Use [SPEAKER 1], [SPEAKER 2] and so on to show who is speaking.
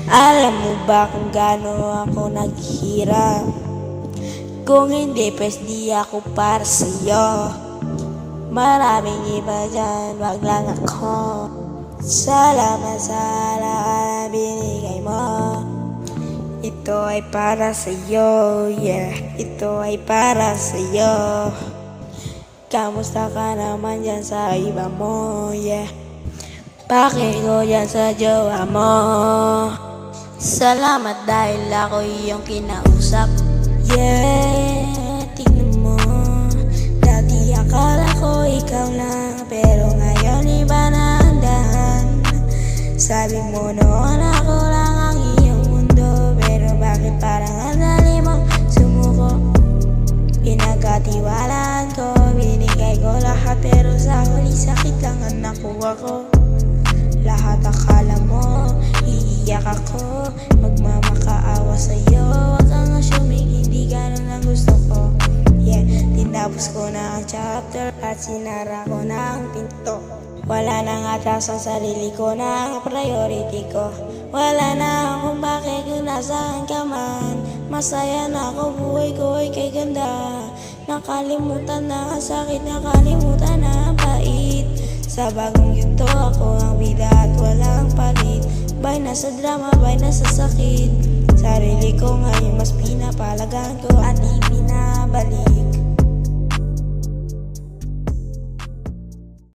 [SPEAKER 1] Alam mo ba kung gaano ako naghihirap? Kung hindi, pues di ako para sa'yo. Maraming iba dyan, wag lang ako. Salamat sa lahat na binigay mo. Ito ay para sa'yo, yeah. Ito ay para sa'yo. Kamusta ka naman dyan sa iba mo, yeah. Bakit ko dyan sa jowa mo? Salamat dahil ako iyong kinausap. Yeah, tingnan mo. Dati akala ko ikaw lang, pero ngayon iba na ang dahan. Sabi mo noon ako lang ang iyong mundo, pero bakit parang ang dali mong sumuko? Pinagkatiwalaan ko, binigay ko lahat, pero sa huli sakit lang ang nakuha ko. Lahat akala mo, iiyak ako, magmamakaawa sa'yo. Huwag kang assuming, hindi ganun ang gusto ko. Yeah, tinapos ko na ang chapter at sinara ko na ang pinto. Wala nang atas ang sarili ko na ang priority ko. Wala na akong bakit kung nasaan ka man. Masaya na ako, buhay ko ay kay ganda. Nakalimutan na ang sakit, nakalimutan na ang pait. Sa bagong yugto ako ang bida at walang palit. Bay na sa drama, bay na sa sakit. Sarili ko ngayon mas pinapalagan ko at ipinabalik.